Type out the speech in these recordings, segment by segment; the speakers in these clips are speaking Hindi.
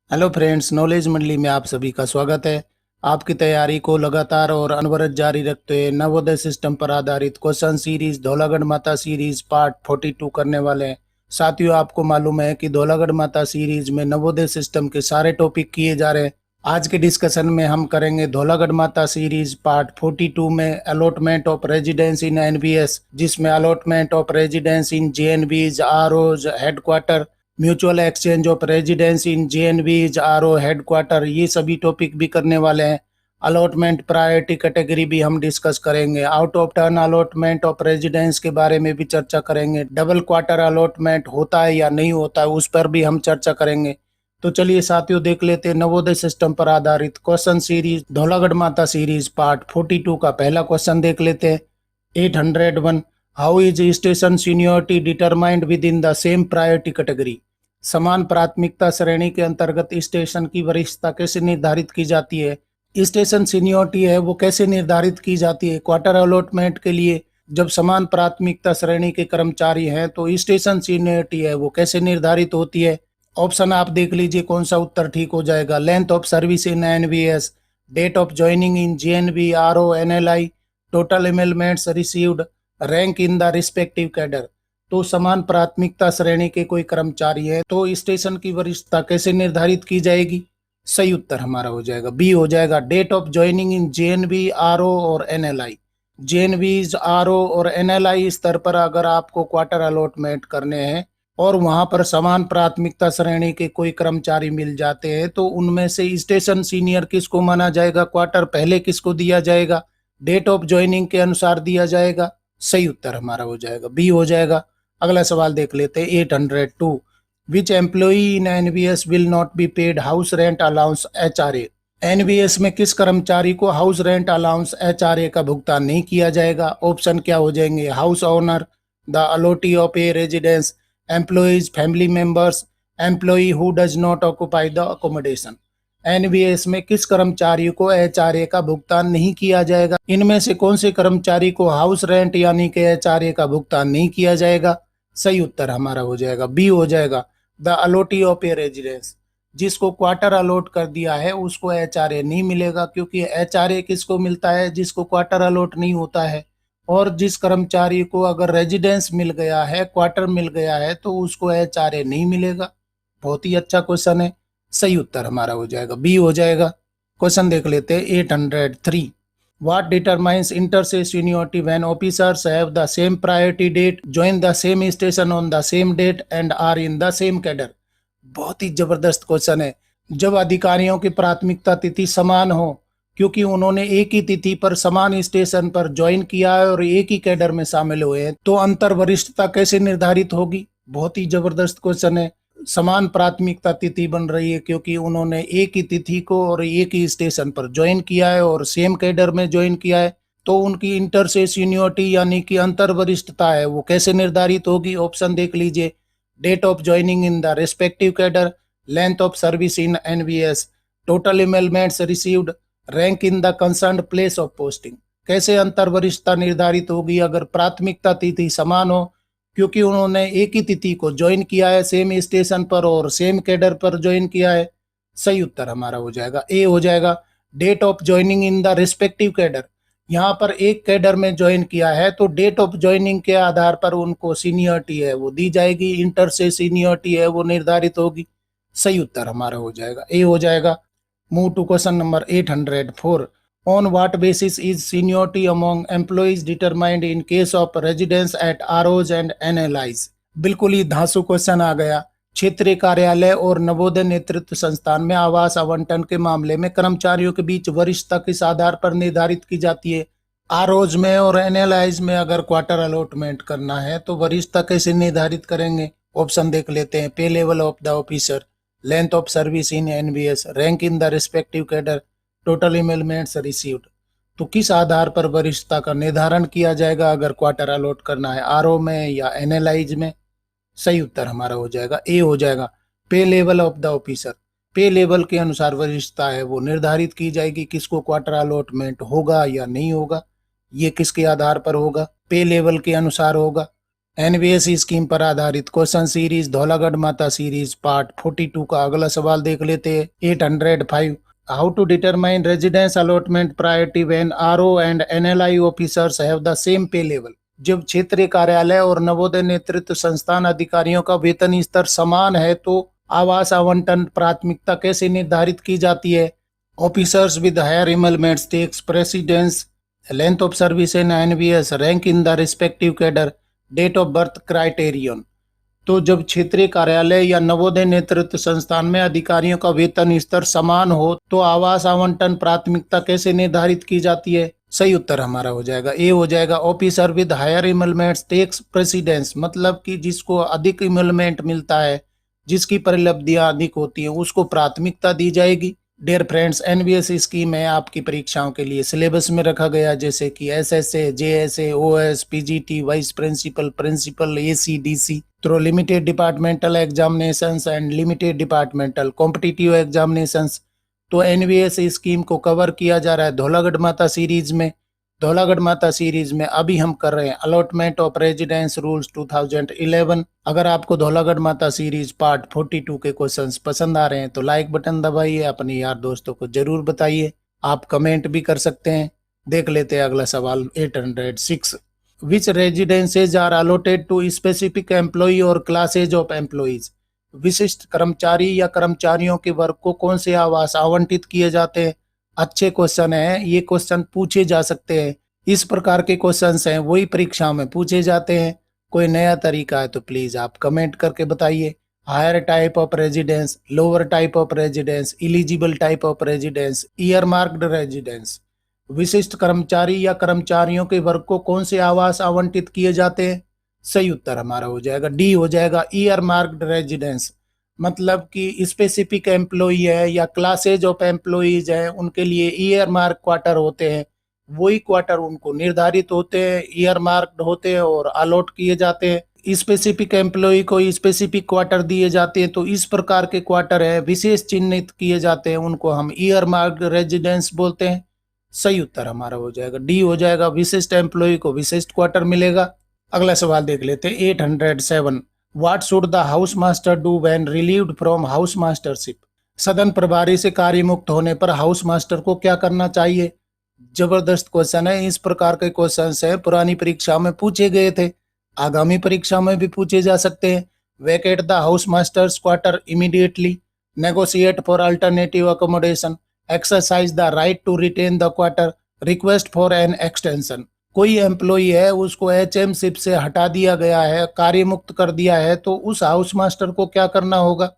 हेलो फ्रेंड्स, नॉलेज मंडली में आप सभी का स्वागत है। आपकी तैयारी को लगातार और अनवरत जारी रखते हुए नवोदय सिस्टम पर आधारित क्वेश्चन सीरीज धौलागढ़ माता सीरीज पार्ट 42 करने वाले हैं। साथियों, आपको मालूम है कि धौलागढ़ माता सीरीज में नवोदय सिस्टम के सारे टॉपिक किए जा रहे हैं। आज के डिस्कशन में हम करेंगे धौलागढ़ माता सीरीज पार्ट 42 में allotment of residence in NVS, जिसमें allotment of residence in JNVs, ROs, headquarter, mutual exchange of residence in JNVs, RO, headquarter, ये सभी टॉपिक भी करने वाले हैं। अलॉटमेंट प्रायोरिटी कैटेगरी भी हम डिस्कस करेंगे। Out of turn allotment of residence के बारे में भी चर्चा करेंगे। डबल क्वार्टर अलॉटमेंट होता है या नहीं होता है, उस पर भी हम चर्चा करेंगे। तो चलिए साथियों, देख लेते हैं नवोदय सिस्टम पर आधारित क्वेश्चन सीरीज धौलागढ़ माता सीरीज पार्ट 42 का पहला क्वेश्चन देख लेते हैं। 801, how is station seniority determined with in the same priority category. समान प्राथमिकता श्रेणी के अंतर्गत स्टेशन की वरिष्ठता कैसे निर्धारित की जाती है। स्टेशन सीनियोरिटी है वो कैसे निर्धारित की जाती है। क्वार्टर अलॉटमेंट के लिए जब समान प्राथमिकता श्रेणी के कर्मचारी हैं तो स्टेशन सीनियोरिटी है वो कैसे निर्धारित होती है। ऑप्शन आप देख लीजिए कौन सा उत्तर ठीक हो जाएगा। Length of service in NVS, date of joining in JNV, RO, NLI, total emoluments received, rank in the respective cadre. तो समान प्राथमिकता श्रेणी के कोई कर्मचारी है तो स्टेशन की वरिष्ठता कैसे निर्धारित की जाएगी। सही उत्तर हमारा हो जाएगा बी हो जाएगा। Date of joining in JNV, RO और एनएलआई। जेएनवी, आरओ और एनएलआई स्तर पर अगर आपको क्वार्टर अलॉटमेंट करने हैं और वहां पर समान प्राथमिकता श्रेणी के कोई कर्मचारी मिल जाते हैं तो उनमें से स्टेशन सीनियर किसको माना जाएगा, क्वार्टर पहले किसको दिया जाएगा, डेट ऑफ ज्वाइनिंग के अनुसार दिया जाएगा। सही उत्तर हमारा हो जाएगा बी हो जाएगा। अगला सवाल देख लेते हैं। 802, which employee in NVS will not be paid house rent allowance HRA. NVS में किस कर्मचारी को हाउस रेंट अलाउंस एचआरए का भुगतान नहीं किया जाएगा। ऑप्शन क्या हो जाएंगे। House owner, the allottee of a residence, employees, family members, employee who does not occupy the accommodation. NVS में किस कर्मचारी को एचआरए का भुगतान नहीं किया जाएगा। इनमें से कौन से कर्मचारी को हाउस रेंट यानी कि एचआरए का भुगतान नहीं किया जाएगा। सही उत्तर हमारा हो जाएगा बी हो जाएगा। The allottee of a residence, जिसको क्वार्टर अलॉट कर दिया है उसको एचआरए नहीं मिलेगा, क्योंकि एचआरए किसको मिलता है, जिसको क्वार्टर अलॉट नहीं होता है। और जिस कर्मचारी को अगर रेजिडेंस मिल गया है, क्वार्टर मिल गया है, तो उसको एचआरए नहीं मिलेगा। बहुत ही अच्छा क्वेश्चन है। सही उत्तर हमारा हो जाएगा बी हो जाएगा। क्वेश्चन देख लेते हैं। 803, What determines inter-se seniority when officers have the same priority date, join the same station on the same date and are in the same cadre। बहुत ही जबरदस्त क्वेश्चन है। जब अधिकारियों की प्राथमिकता तिथि समान हो, क्योंकि उन्होंने एक ही तिथि पर समान स्टेशन पर ज्वाइन किया है और एक ही कैडर में शामिल हुए हैं, तो अंतर वरिष्ठता कैसे निर्धारित होगी। बहुत ही जबरदस्त क्वेश्चन है। समान प्राथमिकता तिथि बन रही है क्योंकि उन्होंने एक ही तिथि को और एक ही स्टेशन पर ज्वाइन किया है और सेम कैडर में ज्वाइन किया है, तो उनकी इंटर से सीनियोरिटी यानी कि अंतर वरिष्ठता है वो कैसे निर्धारित होगी। ऑप्शन देख लीजिए। Date of joining in the respective cadre, length of service in NVS, total emoluments received, rank in the concerned place of posting. कैसे अंतर वरिष्ठता निर्धारित होगी अगर प्राथमिकता तिथि समान हो, क्योंकि उन्होंने एक ही तिथि को ज्वाइन किया है सेम स्टेशन पर और सेम कैडर पर ज्वाइन किया है। सही उत्तर हमारा हो जाएगा ए हो जाएगा। Date of joining in the respective cadre, यहाँ पर एक कैडर में ज्वाइन किया है तो डेट ऑफ ज्वाइनिंग के आधार पर उनको सीनियरिटी है वो दी जाएगी, इंटर से सीनियरिटी है वो निर्धारित होगी। सही उत्तर हमारा हो जाएगा ए हो जाएगा। Move to question number 804, on what basis is seniority among employees determined in case of residence at ROs and NLIs। बिल्कुल ही धांसू क्वेश्चन आ गया। क्षेत्रीय कार्यालय और नवोदय नेतृत्व संस्थान में आवास आवंटन के मामले में कर्मचारियों के बीच वरिष्ठता किस आधार पर निर्धारित की जाती है। आरओज में और एनएलआईज में अगर क्वार्टर अलॉटमेंट करना है तो वरिष्ठता कैसे निर्धारित करेंगे। ऑप्शन देख लेते हैं। Pay level of the officer, length of service in NVS, rank in the respective cadre, total emoluments received. तो किस आधार पर वरिष्ठता का निर्धारण किया जाएगा अगर क्वार्टर अलॉट करना है, आरओ में या एनएलआईज में। सही उत्तर हमारा हो जाएगा ए हो जाएगा। पे लेवल ऑफ द ऑफिसर, पे लेवल के अनुसार वरिष्ठता है वो निर्धारित की जाएगी, किसको क्वार्टर अलॉटमेंट होगा या नहीं होगा। ये किसके आधार पर होगा, पे लेवल के अनुसार होगा। एनवीएस स्कीम पर आधारित क्वेश्चन सीरीज धौलागढ़ माता सीरीज पार्ट 42 का अगला सवाल देख लेते हैं। 805 how to determine residence allotment priority when RO and NLI officers have the same pay level. जब क्षेत्रीय कार्यालय और नवोदय नेतृत्व संस्थान अधिकारियों का वेतन स्तर समान है तो आवास आवंटन प्राथमिकता कैसे निर्धारित की जाती है। Officers with higher emoluments takes precedence, length of service in NVS, rank in the respective cadre, date of birth criterion. तो जब क्षेत्रीय कार्यालय या नवोदय नेतृत्व संस्थान में अधिकारियों का वेतन स्तर समान हो तो आवास आवंटन प्राथमिकता कैसे निर्धारित की जाती है। सही उत्तर हमारा हो जाएगा ए हो जाएगा। Officer with higher emoluments takes precedence, मतलब कि जिसको अधिक इमलमेंट मिलता है, जिसकी परिलब्धियां अधिक होती हैं, उसको प्राथमिकता दी जाएगी। डियर फ्रेंड्स, एनवीएस स्कीम है आपकी परीक्षाओं के लिए सिलेबस में रखा गया, जैसे कि SSA, JSA, OS, PGT, vice principal, principal, AC, DC, through limited departmental examinations and limited departmental competitive examinations. तो एनवीएस स्कीम को कवर किया जा रहा है धौलागढ़ माता सीरीज में। धौलागढ़ माता सीरीज में अभी हम कर रहे हैं अलॉटमेंट ऑफ रेजिडेंस रूल्स 2011। अगर आपको धौलागढ़ माता सीरीज पार्ट 42 के क्वेश्चंस पसंद आ रहे हैं तो लाइक बटन दबाइए, अपने यार दोस्तों को जरूर बताइए। आप कमेंट भी कर सकते हैं। देख लेते हैं अगला सवाल 806। Which residences are allotted to specific employee or classes of employees. विशिष्ट कर्मचारी या कर्मचारियों के वर्ग को कौन से आवास आवंटित किए जाते हैं। अच्छे क्वेश्चन है, ये क्वेश्चन पूछे जा सकते हैं। इस प्रकार के क्वेश्चंस हैं वही परीक्षा में पूछे जाते हैं। कोई नया तरीका है तो प्लीज आप कमेंट करके बताइए। Higher type of residence, lower type of residence, eligible type of residence, earmarked residence. विशिष्ट कर्मचारी या कर्मचारियों के वर्ग को कौन से आवास आवंटित किए जाते हैं। सही उत्तर हमारा हो जाएगा डी हो जाएगा, ईयर मार्क्ड रेजिडेंस। मतलब कि स्पेसिफिक एम्प्लॉई है या क्लासेज ऑफ एम्प्लॉइज है, उनके लिए ईयर मार्क क्वार्टर होते हैं। वही क्वार्टर उनको निर्धारित होते हैं, ईयर मार्क्ड होते हैं और अलॉट किए जाते हैं। स्पेसिफिक एम्प्लॉई को स्पेसिफिक क्वार्टर दिए जाते हैं। तो इस प्रकार के क्वार्टर है विशेष चिन्हित किए जाते हैं, उनको हम ईयर मार्क्ड रेजिडेंस बोलते हैं। सही उत्तर हमारा हो जाएगा डी हो जाएगा, विशिष्ट एम्प्लॉई को विशिष्ट क्वार्टर मिलेगा। अगला सवाल देख लेते हैं 807। What should the house master do when relieved from house mastership? सदन प्रभारी से कार्य मुक्त होने पर हाउस मास्टर को क्या करना चाहिए। जबरदस्त क्वेश्चन है। इस प्रकार के क्वेश्चन है पुरानी परीक्षा में पूछे गए थे, आगामी परीक्षा में भी पूछे जा सकते हैं। Vacate the house master's quarter immediately, negotiate for alternative accommodation, exercise the right to retain the quarter, request for an extension. कोई एम्प्लॉई है उसको एचएमशिप से हटा दिया गया है, कार्य मुक्त कर दिया है, तो उस हाउस मास्टर को क्या करना होगा।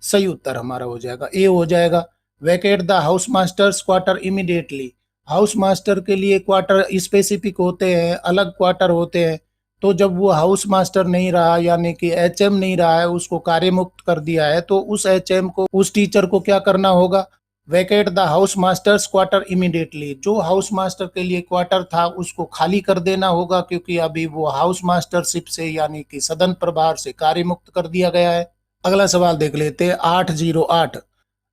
सही उत्तर हमारा हो जाएगा ए हो जाएगा। Vacate the house master's quarter immediately. House master के लिए क्वार्टर स्पेसिफिक होते हैं, अलग क्वार्टर होते हैं। तो जब वो हाउस मास्टर नहीं रहा, यानी कि एचएम नहीं रहा है, उसको कार्य मुक्त कर दिया है, तो उस एचएम को, उस टीचर को क्या करना होगा। Vacate the house master's quarter immediately. जो हाउस मास्टर के लिए क्वार्टर था उसको खाली कर देना होगा, क्योंकि अभी वो हाउस मास्टरशिप से यानी कि सदन प्रभार से कार्य मुक्त कर दिया गया है। अगला सवाल देख लेते हैं 808।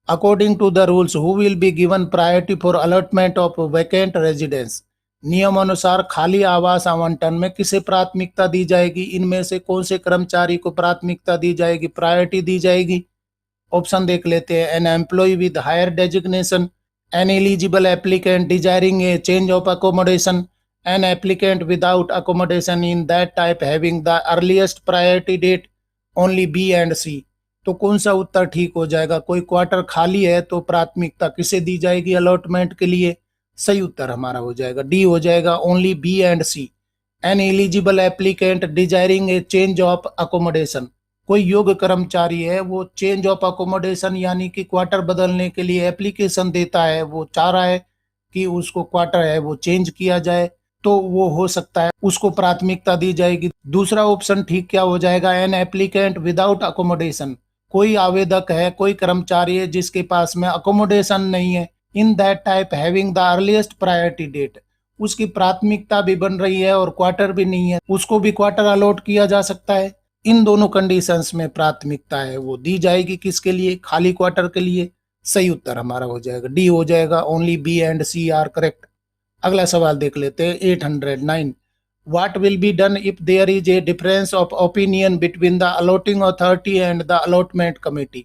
According to the rules who will be given priority for allotment of vacant residence. नियम अनुसार खाली आवास आवंटन में किसे प्राथमिकता दी जाएगी। इनमें से कौन से कर्मचारी को प्राथमिकता दी जाएगी, प्रायोरिटी दी जाएगी। ऑप्शन देख लेते हैं। An employee with higher designation, an eligible applicant desiring a change of accommodation, an applicant without accommodation in that type having the earliest priority date, only B and C. तो कौन सा उत्तर ठीक हो जाएगा। कोई क्वार्टर खाली है तो प्राथमिकता किसे दी जाएगी अलॉटमेंट के लिए। सही उत्तर हमारा हो जाएगा डी हो जाएगा, only B and C. An eligible applicant desiring a change of accommodation. कोई योग्य कर्मचारी है, वो चेंज ऑफ अकोमोडेशन यानी कि क्वार्टर बदलने के लिए एप्लीकेशन देता है, वो चाह रहा है कि उसको क्वार्टर है वो चेंज किया जाए, तो वो हो सकता है, उसको प्राथमिकता दी जाएगी। दूसरा ऑप्शन ठीक क्या हो जाएगा। An applicant without accommodation. कोई आवेदक है, कोई कर्मचारी है जिसके पास में अकोमोडेशन नहीं है, in that type having the earliest priority date. उसकी प्राथमिकता भी बन रही है और क्वार्टर भी नहीं है, उसको भी क्वार्टर अलॉट किया जा सकता है। इन दोनों कंडीशंस में प्राथमिकता है वो दी जाएगी किसके लिए, खाली क्वार्टर के लिए। सही उत्तर हमारा हो जाएगा डी हो जाएगा, only B and C are correct. अगला सवाल देख लेते हैं 809। What will be done if there is a difference of opinion between the allotting authority and the allotment committee?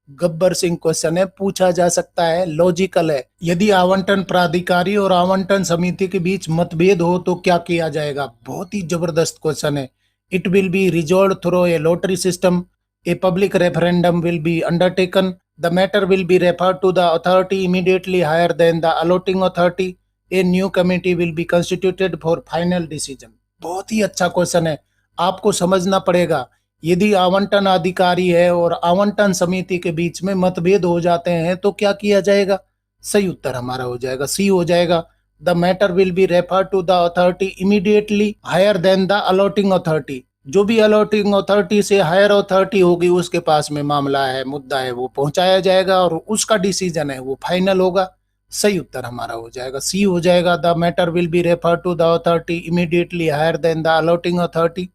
Gabbar Singh question है, पूछा जा सकता है, लॉजिकल है। यदि आवंटन प्राधिकारी और आवंटन समिति के बीच मतभेद हो तो क्या किया जाएगा? बहुत ही जबरदस्त क्वेश्चन है। It will be resolve through a lottery system, a public referendum will be undertaken, the matter will be referred to the authority immediately higher than the allotting authority, a new committee will be constituted for final decision. बहुत ही अच्छा क्वेश्चन है। आपको समझना पड़ेगा, यदि आवंटन अधिकारी है और आवंटन समिति के बीच में मतभेद हो जाते हैं तो क्या किया जाएगा? सही उत्तर हमारा हो जाएगा सी हो जाएगा। The matter will be refer to the authority immediately higher than the allotting authority. जो भी अलॉटिंग अथॉरिटी से हायर अथॉरिटी होगी उसके पास में मामला है, मुद्दा है, वो पहुंचाया जाएगा और उसका डिसीजन है वो फाइनल होगा। सही उत्तर हमारा हो जाएगा सी हो जाएगा। The matter will be refer to the authority immediately higher than the allotting authority.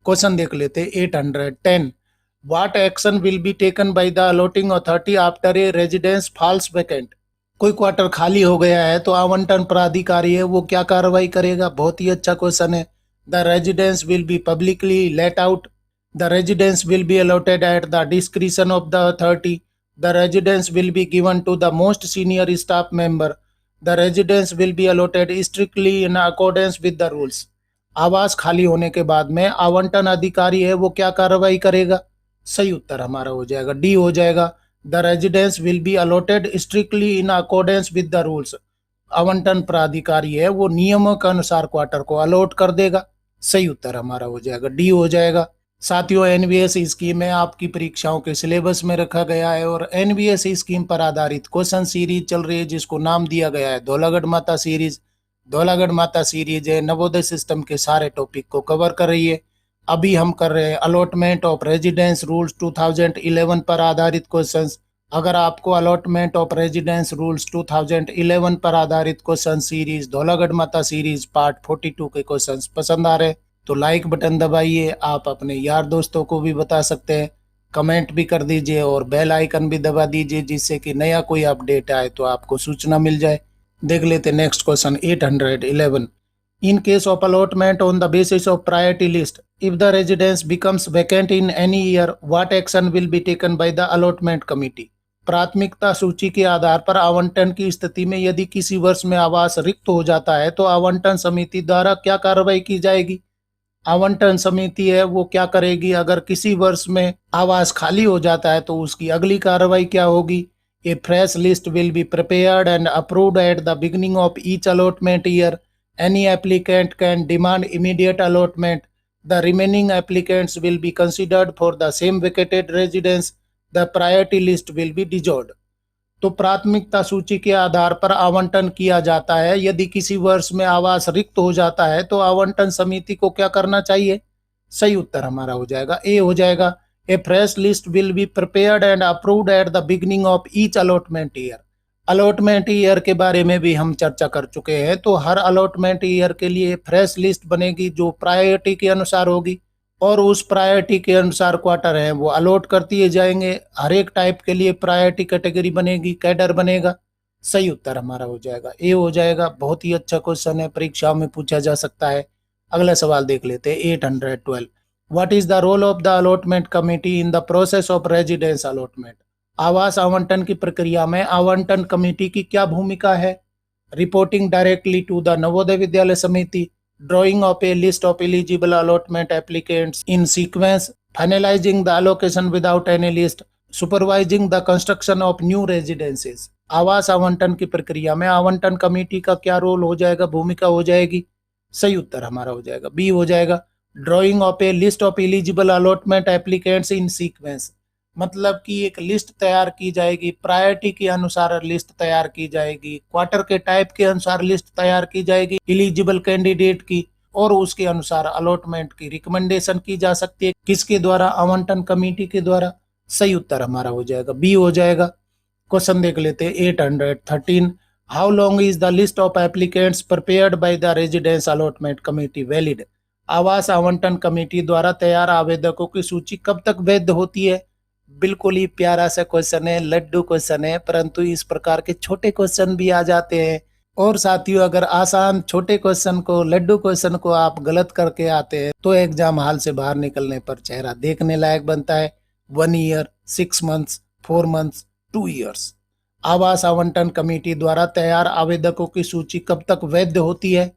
Question देख लेते 810। What action will be taken by the allotting authority after a residence falls vacant? कोई क्वार्टर खाली हो गया है तो आवंटन प्राधिकारी है वो क्या कार्रवाई करेगा? बहुत ही अच्छा क्वेश्चन है। The residence will be publicly let out, the residence will be allotted at the discretion of the authority, the residence will be given to the most senior staff member, the residence will be allotted strictly in accordance with the rules. आवास खाली होने के बाद में आवंटन अधिकारी है वो क्या कार्रवाई करेगा? सही उत्तर हमारा हो जाएगा डी हो जाएगा। The residence will be allotted strictly in accordance with the rules. आवंटन प्राधिकारी है वो नियमों के अनुसार क्वार्टर को अलॉट कर देगा। सही उत्तर हमारा हो जाएगा डी हो जाएगा। साथियों, एनवीएस स्कीम है आपकी परीक्षाओं के सिलेबस में रखा गया है और एनवीएस स्कीम पर आधारित क्वेश्चन सीरीज चल रही है जिसको नाम दिया गया है धौलागढ़ माता सीरीज। धौलागढ़ माता सीरीज है नवोदय सिस्टम के सारे टॉपिक को कवर कर रही है। अभी हम कर रहे हैं अलॉटमेंट ऑफ रेजिडेंस रूल्स 2011 पर आधारित क्वेश्चंस। अगर आपको अलॉटमेंट ऑफ रेजिडेंस रूल्स 2011 पर आधारित क्वेश्चन सीरीज धौलागढ़ माता सीरीज पार्ट 42 के क्वेश्चंस पसंद आ रहे हैं तो लाइक बटन दबाइए। आप अपने यार दोस्तों को भी बता सकते हैं, कमेंट भी कर दीजिए और बेल आइकन भी दबा दीजिए जिससे कि नया कोई अपडेट आए तो आपको सूचना मिल जाए। देख लेते next question 811। In case of allotment on the basis of priority list, if the residence becomes vacant in any year, what action will be taken by the allotment committee? प्राथमिकता सूची के आधार पर आवंटन की स्थिति में यदि किसी वर्ष में आवास रिक्त हो जाता है तो आवंटन समिति द्वारा क्या कार्रवाई की जाएगी? आवंटन समिति है वो क्या करेगी? अगर किसी वर्ष में आवास खाली हो जाता है तो उसकी अगली कार्रवाई क्या होगी? A fresh list will be prepared and approved at the beginning of each allotment year. Any applicant can demand immediate allotment. The remaining applicants will be considered for the same vacated residence. The priority list will be dissolved. तो प्राथमिकता सूची के आधार पर आवंटन किया जाता है। यदि किसी वर्ष में आवास रिक्त हो जाता है तो आवंटन समिति को क्या करना चाहिए? सही उत्तर हमारा हो जाएगा ए हो जाएगा। A fresh list will be prepared and approved at the beginning of each allotment year. Allotment year के बारे में भी हम चर्चा कर चुके हैं तो हर अलॉटमेंट ईयर के लिए फ्रेश लिस्ट बनेगी जो प्रायोरिटी के अनुसार होगी और उस प्रायोरिटी के अनुसार क्वार्टर है वो अलॉट कर दिए जाएंगे। हर एक टाइप के लिए प्रायोरिटी कैटेगरी बनेगी, कैडर बनेगा। सही उत्तर हमारा हो जाएगा ए हो जाएगा। बहुत ही अच्छा क्वेश्चन है, परीक्षाओं में पूछा जा सकता है। अगला सवाल देख लेते हैं 812। What is the role of the allotment committee in the process of residence allotment? आवास आवंटन की प्रक्रिया में आवंटन कमेटी की क्या भूमिका है? Reporting directly to the Navodaya Vidyalaya Samiti, drawing of a list of eligible allotment applicants in sequence, finalising the allocation without any list, supervising the construction of new residences. आवास आवंटन की प्रक्रिया में आवंटन कमेटी का क्या रोल हो जाएगा, भूमिका हो जाएगी? सही उत्तर हमारा हो जाएगा बी हो जाएगा। Drawing of a list of eligible allotment applicants in sequence, मतलब कि एक लिस्ट तैयार की जाएगी, प्रायोरिटी के अनुसार लिस्ट तैयार की जाएगी, क्वार्टर के टाइप के अनुसार लिस्ट तैयार की जाएगी एलिजिबल कैंडिडेट की और उसके अनुसार अलॉटमेंट की रिकमेंडेशन की जा सकती है। किसके द्वारा? आवंटन कमेटी के द्वारा। सही उत्तर हमारा हो जाएगा बी हो जाएगा। क्वेश्चन देख लेते हैं 813। How long is the list of applicants prepared by the residence allotment committee valid? आवास आवंटन कमेटी द्वारा तैयार आवेदकों की सूची कब तक वैध होती है? बिल्कुल ही प्यारा सा क्वेश्चन है, लड्डू क्वेश्चन है, परंतु इस प्रकार के छोटे क्वेश्चन भी आ जाते हैं और साथियों, अगर आसान छोटे क्वेश्चन को, लड्डू क्वेश्चन को आप गलत करके आते हैं तो एग्जाम हॉल से बाहर निकलने पर चेहरा देखने लायक बनता है। 1 ईयर, 6 मंथ्स, 4 मंथ्स, 2 ईयर्स। आवास आवंटन कमेटी द्वारा तैयार आवेदकों की सूची कब तक वैध होती है?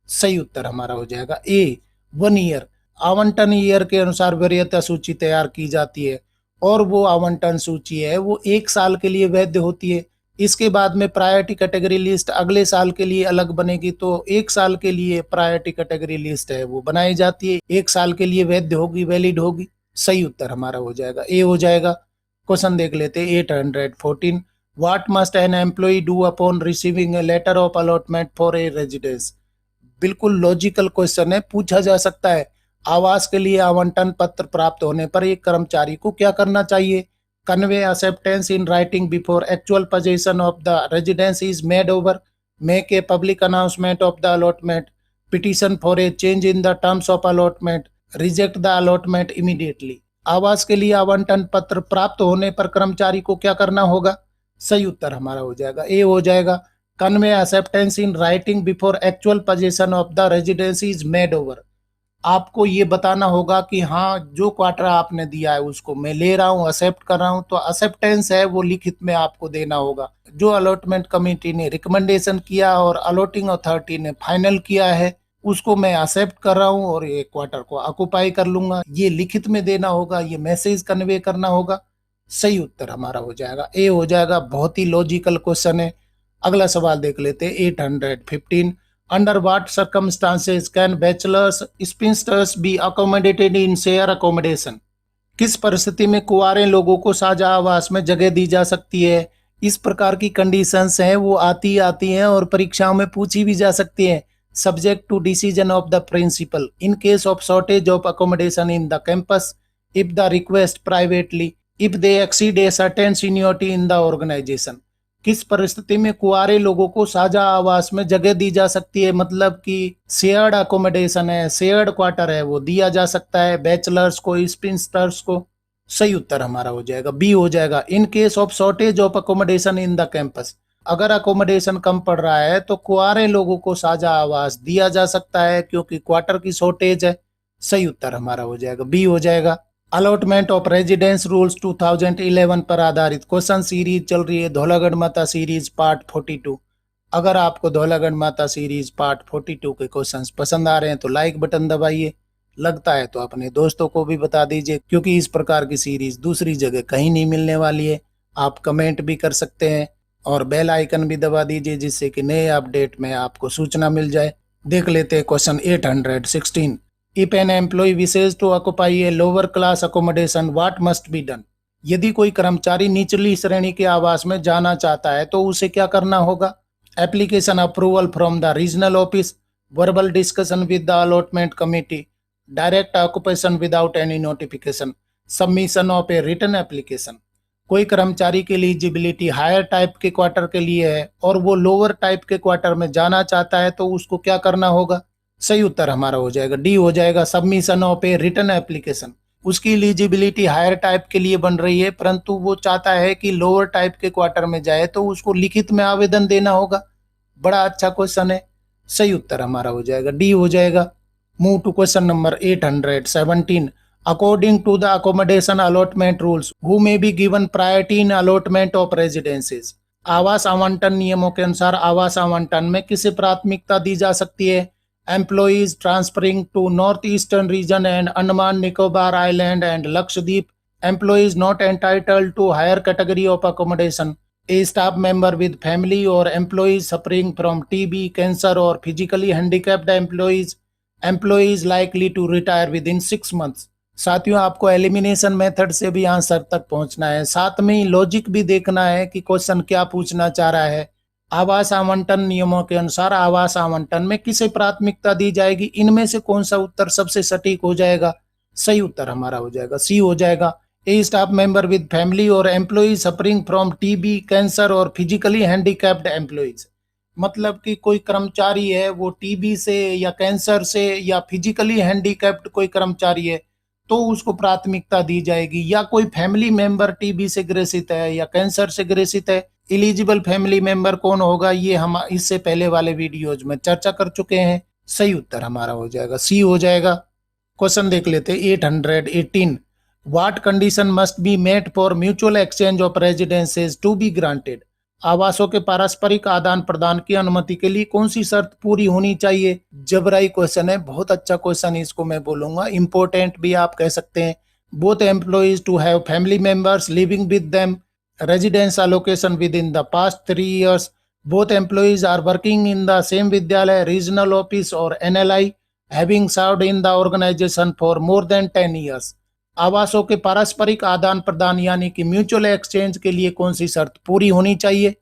सही उत्तर हमारा हो जाएगा ए, 1 ईयर। आवंटन ईयर के अनुसार वरीयता सूची तैयार की जाती है और वो आवंटन सूची है वो 1 साल के लिए वैध होती है। इसके बाद में प्रायोरिटी कैटेगरी लिस्ट अगले साल के लिए अलग बनेगी, तो 1 साल के लिए प्रायोरिटी कैटेगरी लिस्ट है वो बनाई जाती है, 1 साल के लिए वैध होगी, वैलिड होगी। सही उत्तर हमारा हो जाएगा ए हो जाएगा। क्वेश्चन देख लेते हैं 814। What must an employ do upon receiving a letter of allotment for a residence? बिल्कुल लॉजिकल क्वेश्चन है, पूछा जा सकता है। आवास के लिए आवंटन पत्र प्राप्त होने पर एक कर्मचारी को क्या करना चाहिए? Convey acceptance in writing before actual possession of the residence is made over, make a public announcement of the allotment, petition for a change in the terms of allotment, reject the allotment immediately। आवास के लिए आवंटन पत्र प्राप्त होने पर कर्मचारी को क्या करना होगा? सही उत्तर हमारा हो जाएगा ए हो जाएगा। Convey acceptance in writing before actual possession of the residence is made over। आपको ये बताना होगा कि हाँ, जो क्वार्टर आपने दिया है उसको मैं ले रहा हूँ, एक्सेप्ट कर रहा हूँ, तो एक्सेप्टेंस है वो लिखित में आपको देना होगा। जो अलॉटमेंट कमेटी ने रिकमेंडेशन किया और अलॉटिंग अथॉरिटी ने फाइनल किया है उसको मैं एक्सेप्ट कर रहा हूँ और ये क्वार्टर को ऑक्युपाई कर लूंगा, ये लिखित में देना होगा, ये मैसेज कन्वे करना होगा। सही उत्तर हमारा हो जाएगा ए हो जाएगा। बहुत ही लॉजिकल क्वेश्चन है। अगला सवाल देख लेते हैं 815। Under what circumstances can bachelors spinsters be accommodated in share accommodation? किस परिस्थिति में कुंवारे लोगों को साझा आवास में जगह दी जा सकती है? इस प्रकार की कंडीशंस हैं वो आती हैं और परीक्षाओं में पूछी भी जा सकती हैं। Subject to decision of the principal in case of shortage of accommodation in the campus, if the request privately, if they exceed a certain seniority in the organisation. किस परिस्थिति में कुंवारे लोगों को साझा आवास में जगह दी जा सकती है? मतलब कि शेयर्ड अकोमोडेशन है, शेयर्ड क्वार्टर है, वो दिया जा सकता है बैचलर्स को, स्पिंस्टर्स को। सही उत्तर हमारा हो जाएगा बी हो जाएगा। इन case of shortage of accommodation in the campus, अगर अकोमोडेशन कम पड़ रहा है तो कुंवारे लोगों को साझा आवास दिया जा सकता है क्योंकि क्वार्टर की शॉर्टेज है। सही उत्तर हमारा हो जाएगा बी हो जाएगा। अलॉटमेंट ऑफ रेजिडेंस रूल्स 2011 पर आधारित क्वेश्चन सीरीज चल रही है धौलागढ़ माता सीरीज पार्ट 42। अगर आपको धौलागढ़ माता सीरीज पार्ट 42 के क्वेश्चंस पसंद आ रहे हैं तो लाइक बटन दबाइए, लगता है तो अपने दोस्तों को भी बता दीजिए, क्योंकि इस प्रकार की सीरीज दूसरी जगह कहीं नहीं मिलने वाली है। आप कमेंट भी कर सकते हैं और बेल आइकन भी दबा दीजिए जिससे कि नए अपडेट में आपको सूचना मिल जाए। देख लेते हैं question 816। If an employee wishes to occupy a lower class accommodation, what must be done? यदि कोई कर्मचारी निचली श्रेणी के आवास में जाना चाहता है तो उसे क्या करना होगा? Application approval from the regional office, verbal discussion with the allotment committee, direct occupation without any notification, submission of a written application. कोई कर्मचारी की एलिजिबिलिटी हायर टाइप के क्वार्टर के लिए है और वो लोअर टाइप के क्वार्टर में जाना चाहता है तो उसको क्या करना होगा? सही उत्तर हमारा हो जाएगा डी हो जाएगा। Submission of a written application. उसकी एलिजिबिलिटी हायर टाइप के लिए बन रही है परंतु वो चाहता है कि लोअर टाइप के क्वार्टर में जाए तो उसको लिखित में आवेदन देना होगा। बड़ा अच्छा क्वेश्चन है। सही उत्तर हमारा हो जाएगा डी हो जाएगा। Move to question number 817। According to the accommodation allotment rules, who may be given priority in allotment of residences? आवास आवंटन नियमों के अनुसार आवास आवंटन में किसे प्राथमिकता दी जा सकती है? Employees transferring to northeastern region and Andaman Nicobar Island and Lakshadweep, employees not entitled to higher category of accommodation, a staff member with family or employees suffering from TB, cancer or physically handicapped employees, employees likely to retire within 6 months। साथियों, आपको एलिमिनेशन मेथड से भी आंसर तक पहुंचना है, साथ में ही लॉजिक भी देखना है कि क्वेश्चन क्या पूछना चाह रहा है। आवास आवंटन नियमों के अनुसार आवास आवंटन में किसे प्राथमिकता दी जाएगी? इनमें से कौन सा उत्तर सबसे सटीक हो जाएगा? सही उत्तर हमारा हो जाएगा सी हो जाएगा। A staff member with family or employees suffering from TB, cancer or physically handicapped employees. मतलब कि कोई कर्मचारी है वो टीबी से या कैंसर से या फिजिकली हैंडीकैप्ड कोई कर्मचारी है तो उसको प्राथमिकता दी जाएगी, या कोई फैमिली मेंबर टीबी से ग्रसित है या कैंसर से ग्रसित है एलिजिबल फैमिली मेंबर कौन होगा ये हम इससे पहले वाले वीडियोज में चर्चा कर चुके हैं। सही उत्तर हमारा हो जाएगा सी हो जाएगा। क्वेश्चन देख लेते हैं 818। What condition must be met for mutual exchange of residences to be granted. आवासों के पारस्परिक आदान प्रदान की अनुमति के लिए कौन सी शर्त पूरी होनी चाहिए। जबराई क्वेश्चन है, बहुत अच्छा क्वेश्चन इसको मैं बोलूंगा, इंपॉर्टेंट भी आप कह सकते हैं। Both employees to have family members living with them, residence allocation within the past 3 years, both employees are working in the same vidyalaya, regional office or NLI, having served in the organization for more than 10 years। आवासों के पारस्परिक आदान प्रदान यानी कि म्यूचुअल एक्सचेंज के लिए कौन सी शर्त पूरी होनी चाहिए।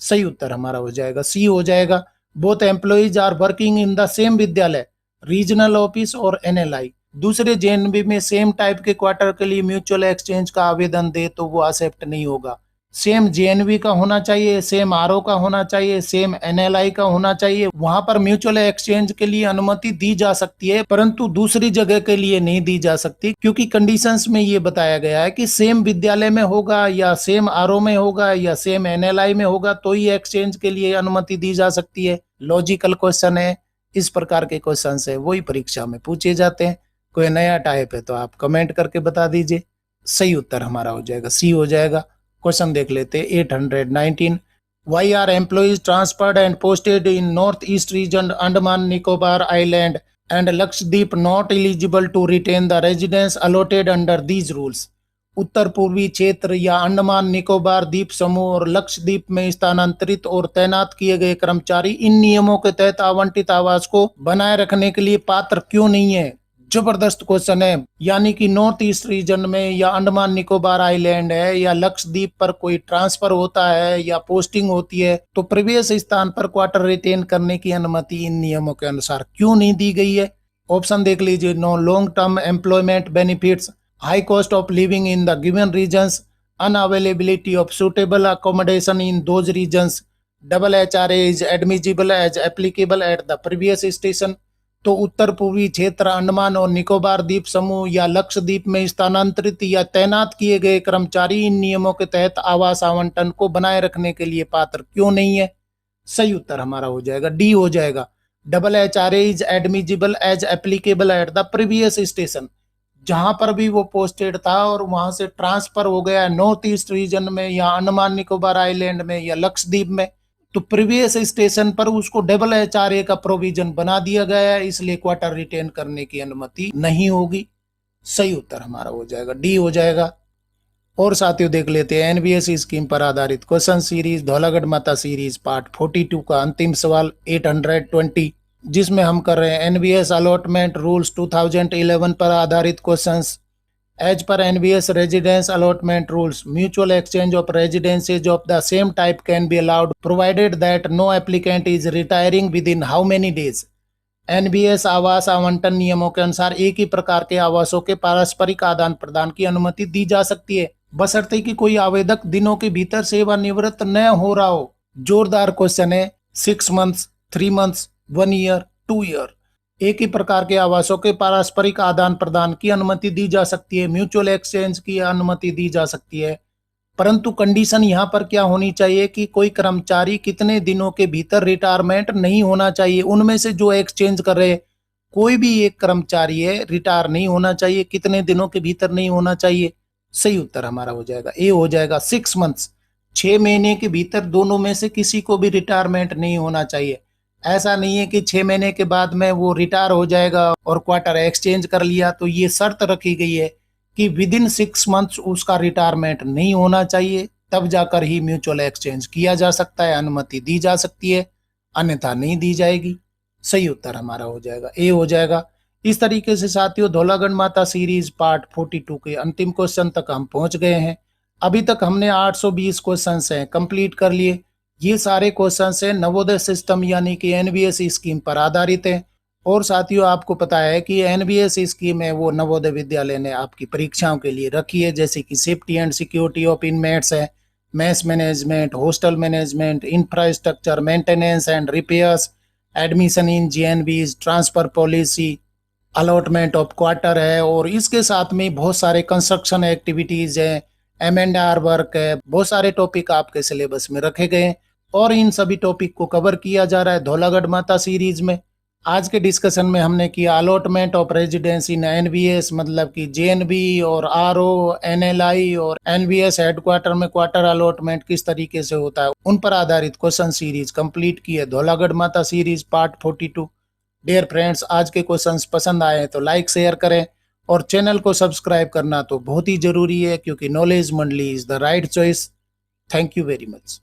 सही उत्तर हमारा हो जाएगा सी हो जाएगा। Both employees are working in the same विद्यालय, रीजनल ऑफिस और NLI। दूसरे जेएनबी में सेम टाइप के क्वार्टर के लिए म्यूचुअल एक्सचेंज का आवेदन दे तो वो एक्सेप्ट नहीं होगा। सेम जेएनबी का होना चाहिए, सेम आरओ का होना चाहिए, सेम NLI का होना चाहिए, वहां पर म्यूचुअल एक्सचेंज के लिए अनुमति दी जा सकती है, परंतु दूसरी जगह के लिए नहीं दी जा सकती, क्योंकि कंडीशंस में ये बताया गया है कि सेम विद्यालय में होगा या सेम आरओ में होगा या सेम NLI में होगा तो ही एक्सचेंज के लिए अनुमति दी जा सकती है। लॉजिकल क्वेश्चन है, इस प्रकार के क्वेश्चन है वही परीक्षा में पूछे जाते हैं। कोई नया टाइप है तो आप कमेंट करके बता दीजिए। सही उत्तर हमारा हो जाएगा सी हो जाएगा। क्वेश्चन देख लेते हैं 819। Why are employees transferred and posted in North East region, Andaman Nicobar island and Lakshadweep not eligible to retain the residence allotted under these rules. उत्तर पूर्वी क्षेत्र या अंडमान निकोबार द्वीप समूह और लक्षद्वीप में स्थानांतरित और तैनात किए गए कर्मचारी इन नियमों के तहत आवंटित आवास को बनाए रखने के लिए पात्र क्यों नहीं है। जबरदस्त क्वेश्चन है, यानी कि नॉर्थ ईस्ट रीजन में या अंडमान निकोबार आइलैंड है या लक्षद्वीप पर कोई ट्रांसफर होता है या पोस्टिंग होती है तो प्रीवियस स्थान पर क्वार्टर रिटेन करने की अनुमति इन नियमों के अनुसार क्यों नहीं दी गई है। ऑप्शन देख लीजिए। No long term employment benefits, high cost of living in the given regions, unavailability of suitable accommodation in those regions, double HRA is admissible as applicable at the previous station. तो उत्तर पूर्वी क्षेत्र, अंडमान और निकोबार द्वीप समूह या लक्षद्वीप में स्थानांतरित या तैनात किए गए कर्मचारी इन नियमों के तहत आवास आवंटन को बनाए रखने के लिए पात्र क्यों नहीं है। सही उत्तर हमारा हो जाएगा डी हो जाएगा। Double HRA is admissible as applicable at the previous station. जहां पर भी वो पोस्टेड था और वहां से ट्रांसफर हो गया नॉर्थ ईस्ट रीजन में या अंडमान निकोबार आइलैंड में या लक्षद्वीप में, तो प्रीवियस स्टेशन पर उसको डबल HRA का प्रोविजन बना दिया गया है, इसलिए क्वार्टर रिटेन करने की अनुमति नहीं होगी। सही उत्तर हमारा हो जाएगा डी हो जाएगा। और साथियों देख लेते हैं NBS स्कीम पर आधारित क्वेश्चन सीरीज धौलागढ़ माता सीरीज पार्ट 42 का अंतिम सवाल 820, जिसमें हम कर रहे हैं NBS अलॉटमेंट रूल्स 2011 पर आधारित questions. As per NBS residence allotment rules, mutual exchange of residences of the same type can be allowed provided that no applicant is retiring within how many days। NBS आवास आवंटन नियमों के अनुसार एक ही प्रकार के आवासों के पारस्परिक आदान प्रदान की अनुमति दी जा सकती है, बशर्ते कि कोई आवेदक दिनों के भीतर सेवानिवृत्त न हो रहा हो। जोरदार क्वेश्चन है। 6 months, 3 months, 1 year, 2 year। एक ही प्रकार के आवासों के पारस्परिक आदान प्रदान की अनुमति दी जा सकती है, म्यूचुअल एक्सचेंज की अनुमति दी जा सकती है, परंतु कंडीशन यहाँ पर क्या होनी चाहिए कि कोई कर्मचारी कितने दिनों के भीतर रिटायरमेंट नहीं होना चाहिए। उनमें से जो एक्सचेंज कर रहे कोई भी एक कर्मचारी है रिटायर नहीं होना चाहिए, कितने दिनों के भीतर नहीं होना चाहिए। सही उत्तर हमारा हो जाएगा ए हो जाएगा 6 months। 6 महीने के भीतर दोनों में से किसी को भी रिटायरमेंट नहीं होना चाहिए। ऐसा नहीं है कि 6 महीने के बाद में वो रिटायर हो जाएगा और क्वार्टर एक्सचेंज कर लिया, तो ये शर्त रखी गई है कि विद इन 6 months उसका रिटायरमेंट नहीं होना चाहिए, तब जाकर ही म्यूचुअल एक्सचेंज किया जा सकता है, अनुमति दी जा सकती है, अन्यथा नहीं दी जाएगी। सही उत्तर हमारा हो जाएगा ए हो जाएगा। इस तरीके से साथियों धौलागढ़ माता सीरीज पार्ट 42 के अंतिम क्वेश्चन तक हम पहुंच गए हैं। अभी तक हमने 820 क्वेश्चन हैं कंप्लीट कर लिए। ये सारे क्वेश्चन है नवोदय सिस्टम यानी कि NBS स्कीम पर आधारित है। और साथियों आपको पता है कि NBS स्कीम है वो नवोदय विद्यालय ने आपकी परीक्षाओं के लिए रखी है, जैसे कि safety and security of inmates है, mess management, hostel management, infrastructure maintenance and repairs, admission in GNBs, transfer policy, allotment of quarter है, और इसके साथ में बहुत सारे कंस्ट्रक्शन एक्टिविटीज है, M&R वर्क है, बहुत सारे टॉपिक आपके सिलेबस में रखे गए हैं और इन सभी टॉपिक को कवर किया जा रहा है धौलागढ़ माता सीरीज में। आज के डिस्कशन में हमने किया allotment of residence in NVS, मतलब कि जेएनबी और आरओ, एनएलआई और एनवीएस हेडक्वार्टर में क्वार्टर अलॉटमेंट किस तरीके से होता है, उन पर आधारित क्वेश्चन सीरीज कंप्लीट की है धौलागढ़ माता सीरीज पार्ट 42। डियर फ्रेंड्स, आज के क्वेश्चंस पसंद आए तो लाइक शेयर करें और चैनल को सब्सक्राइब करना तो बहुत ही जरूरी है, क्योंकि नॉलेज मंडली is the right choice. Thank you very much.